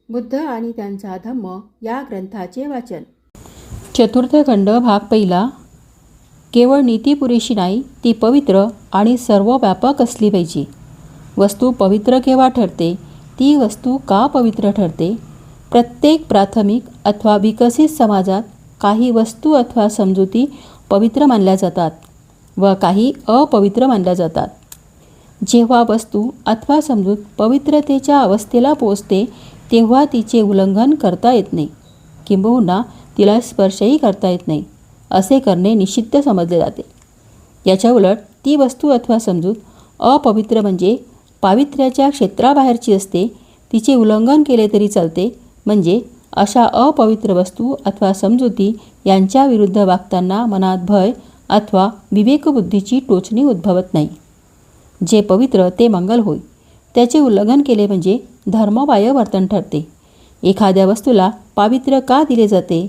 बुद्ध आणि त्यांचा धम्म या ग्रंथाचे वाचन. चतुर्थ खंड भाग पहिला. केवळ नीती पुरेशी नाही, ती पवित्र आणि सर्वव्यापक असली पाहिजे. वस्तू पवित्र केव्हा ठरते? ती वस्तू का पवित्र ठरते? प्रत्येक प्राथमिक अथवा विकसित समाजात काही वस्तू अथवा समजुती पवित्र मानल्या जातात व काही अपवित्र मानल्या जातात. जेव्हा वस्तू अथवा समजूत पवित्रतेच्या अवस्थेला पोचते तेव्हा तिचे उल्लंघन करता येत नाही, किंबहुना तिला स्पर्शही करता येत नाही. असे करणे निषिद्ध समजले जाते. याच्या उलट ती वस्तू अथवा समजूत अपवित्र म्हणजे पावित्र्याच्या क्षेत्राबाहेरची असते, तिचे उल्लंघन केले तरी चालते. म्हणजे अशा अपवित्र वस्तू अथवा समजुती यांच्या विरुद्ध वागताना मनात भय अथवा विवेकबुद्धीची टोचणी उद्भवत नाही. जे पवित्र ते मंगल होय. त्याचे उल्लंघन केले म्हणजे धर्मबाह्य वर्तन ठरते. एखाद्या वस्तूला पावित्र्य का दिले जाते?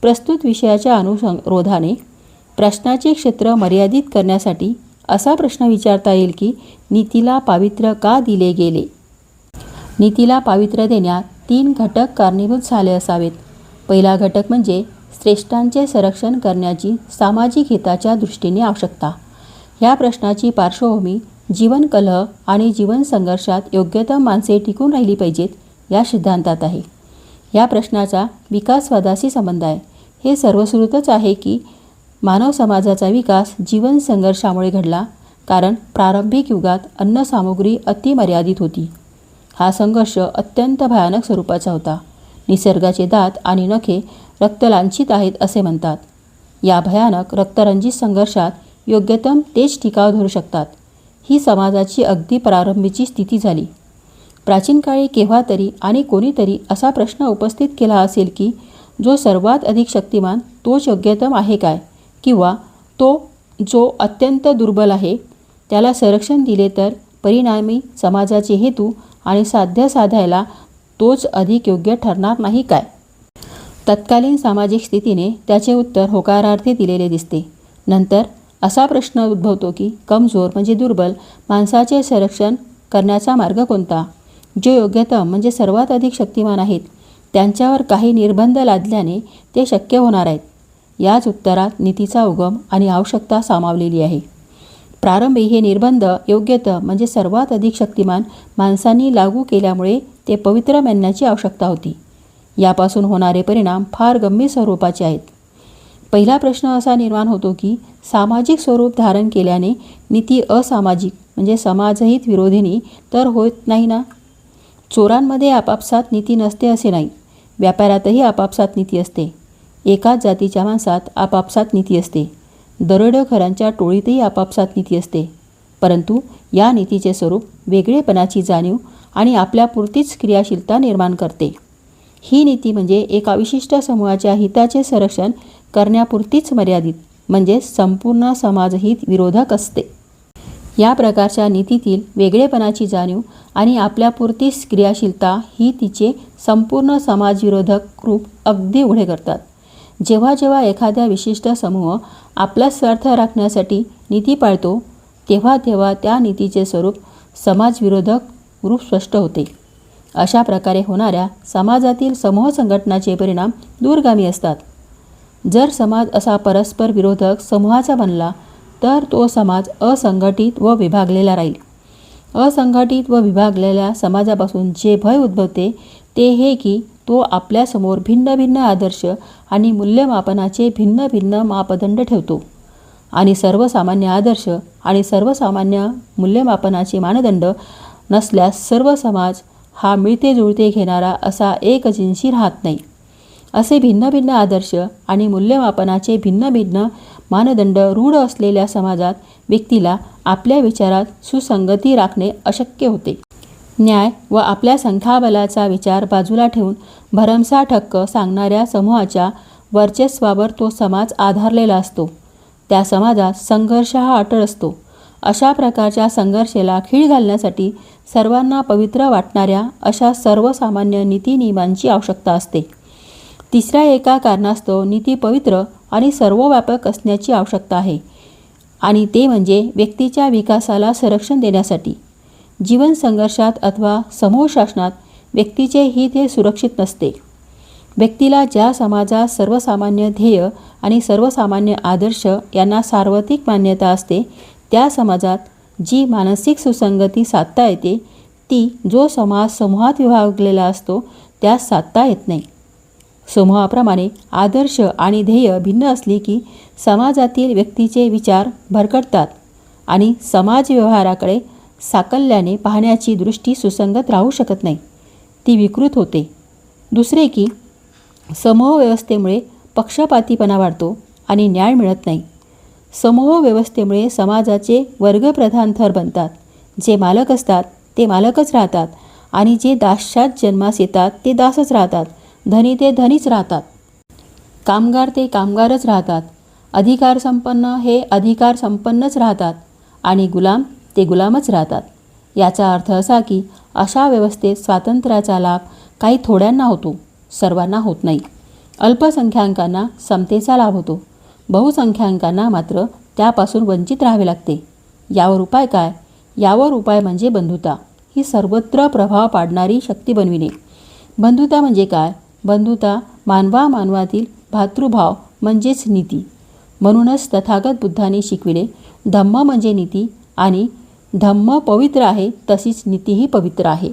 प्रस्तुत विषयाच्या अनुरोधाने प्रश्नाचे क्षेत्र मर्यादित करण्यासाठी असा प्रश्न विचारता येईल की नीतीला पावित्र्य का दिले गेले? नीतीला पावित्र्य देण्यात 3 घटक कारणीभूत झाले असावेत. पहिला घटक म्हणजे श्रेष्ठांचे संरक्षण करण्याची सामाजिक हिताच्या दृष्टीने आवश्यकता. ह्या प्रश्नाची पार्श्वभूमी जीवन कलह आणि जीवन संघर्षात योग्यतम माणसे टिकून राहिली पाहिजेत या सिद्धांतात आहे. या प्रश्नाचा विकासवादाशी संबंध आहे. हे सर्वश्रुतच आहे की मानव समाजाचा विकास जीवन संघर्षामुळे घडला, कारण प्रारंभिक युगात अन्नसामुग्री अतिमर्यादित होती. हा संघर्ष अत्यंत भयानक स्वरूपाचा होता. निसर्गाचे दात आणि नखे रक्तलांछित आहेत असे म्हणतात. या भयानक रक्तरंजित संघर्षात योग्यतम तेच टिकाव धरू शकतात. ही समाजाची अगदी प्रारंभीची स्थिती झाली. प्राचीन काळी केव्हा तरी आणि कोणीतरी असा प्रश्न उपस्थित केला असेल की जो सर्वात अधिक शक्तिमान तोच योग्यतम आहे काय? किंवा तो जो अत्यंत दुर्बल आहे त्याला संरक्षण दिले तर परिणामी समाजाचे हेतू आणि साध्य साधायला तोच अधिक योग्य ठरणार नाही काय? तत्कालीन सामाजिक स्थितीने त्याचे उत्तर होकारार्थी दिलेले दिसते. नंतर असा प्रश्न उद्भवतो की कमजोर म्हणजे दुर्बल माणसाचे संरक्षण करण्याचा मार्ग कोणता? जे योग्यतम म्हणजे सर्वात अधिक शक्तिमान आहेत त्यांच्यावर काही निर्बंध लादल्याने ते शक्य होणार आहेत. याच उत्तरात नीतीचा उगम आणि आवश्यकता सामावलेली आहे. प्रारंभी हे निर्बंध योग्यतम म्हणजे सर्वात अधिक शक्तिमान माणसांनी लागू केल्यामुळे ते पवित्र मानण्याची आवश्यकता होती. यापासून होणारे परिणाम फार गंभीर स्वरूपाचे आहेत. पहिला प्रश्न असा निर्माण होतो की सामाजिक स्वरूप धारण केल्याने नीती असामाजिक म्हणजे समाजहित विरोधिनी तर होत नाही ना? चोरांमध्ये आपापसात नीती नसते असे नाही. व्यापारातही आपापसात नीती असते. एकाच जातीच्या माणसात आपापसात नीती असते. दरोडेखोरांच्या टोळीतही आपापसात नीती असते. परंतु या नीतीचे स्वरूप वेगळेपणाची जाणीव आणि आपल्यापुरतीच क्रियाशीलता निर्माण करते. ही नीती म्हणजे एका विशिष्ट समूहाच्या हिताचे संरक्षण करण्यापुरतीच मर्यादित म्हणजे संपूर्ण समाजहित विरोधक असते. या प्रकारच्या नीतीतील वेगळेपणाची जाणीव आणि आपल्यापुरतीच क्रियाशीलता ही तिचे संपूर्ण समाजविरोधक रूप अगदी उघडे करतात. जेव्हा जेव्हा एखाद्या विशिष्ट समूह आपला स्वार्थ राखण्यासाठी नीती पाळतो तेव्हा तेव्हा त्या नीतीचे स्वरूप समाजविरोधक रूप स्पष्ट होते. अशा प्रकारे होणाऱ्या समाजातील समूह संघटनाचे परिणाम दूरगामी असतात. जर समाज असा परस्पर विरोधक समूहाचा बनला तर तो समाज असंघटित व विभागलेला राहील. असंघटित व विभागलेल्या समाजापासून जे भय उद्भवते ते हे की तो आपल्यासमोर भिन्न भिन्न आदर्श आणि मूल्यमापनाचे भिन्न भिन्न मापदंड ठेवतो आणि सर्वसामान्य आदर्श आणि सर्वसामान्य मूल्यमापनाचे मानदंड नसल्यास सर्व समाज हा मिळते जुळते घेणारा असा एकजिन्सी राहत नाही. असे भिन्न भिन्न आदर्श आणि मूल्यमापनाचे भिन्न भिन्न मानदंड रूढ असलेल्या समाजात व्यक्तीला आपल्या विचारात सुसंगती राखणे अशक्य होते. न्याय व आपल्या संख्याबलाचा विचार बाजूला ठेवून भरमसाठ हक्क सांगणाऱ्या समूहाच्या वर्चस्वावर तो समाज आधारलेला असतो. त्या समाजात संघर्ष हा अटळ असतो. अशा प्रकारच्या संघर्षाला खीळ घालण्यासाठी सर्वांना पवित्र वाटणाऱ्या अशा सर्वसामान्य नीतिनियमांची आवश्यकता असते. तिसऱ्या एका कारणास्तव नीती पवित्र आणि सर्वव्यापक असण्याची आवश्यकता आहे आणि ते म्हणजे व्यक्तीच्या विकासाला संरक्षण देण्यासाठी. जीवन संघर्षात अथवा समूह शासनात व्यक्तीचे हित हे सुरक्षित नसते. व्यक्तीला ज्या समाजात सर्वसामान्य ध्येय आणि सर्वसामान्य आदर्श यांना सार्वत्रिक मान्यता असते, त्या समाजात जी मानसिक सुसंगती साधता येते ती जो समाज समूहात विभागलेला असतो त्यास साधता येत नाही. समूहाप्रमाणे आदर्श आणि ध्येय भिन्न असली की समाजातील व्यक्तीचे विचार भरकटतात आणि समाज व्यवहाराकडे साकल्याने पाहण्याची दृष्टी सुसंगत राहू शकत नाही, ती विकृत होते. दुसरे की समूह व्यवस्थेमुळे पक्षपातीपणा वाढतो आणि न्याय मिळत नाही. समूह व्यवस्थेमुळे समाजाचे वर्गप्रधान थर बनतात. जे मालक असतात ते मालकच राहतात आणि जे दास्यात जन्मास येतात ते दासच राहतात. धनी ते धनीच राहतात. कामगार ते कामगारच राहतात. अधिकारसंपन्न हे अधिकारसंपन्नच राहतात आणि गुलाम ते गुलामच राहतात. याचा अर्थ असा की अशा व्यवस्थेत स्वातंत्र्याचा लाभ काही थोड्यांना होतो, सर्वांना होत नाही. अल्पसंख्याकांना समतेचा लाभ होतो, बहुसंख्याकांना मात्र त्यापासून वंचित राहावे लागते. यावर उपाय काय? यावर उपाय म्हणजे बंधुता ही सर्वत्र प्रभाव पाडणारी शक्ती बनविणे. बंधुता म्हणजे काय? बंधुता मानवातील भातृभाव म्हणजेच नीती. म्हणूनच तथागत बुद्धांनी शिकविले, धम्म म्हणजे नीती आणि धम्म पवित्र आहे तशीच नीतीही पवित्र आहे.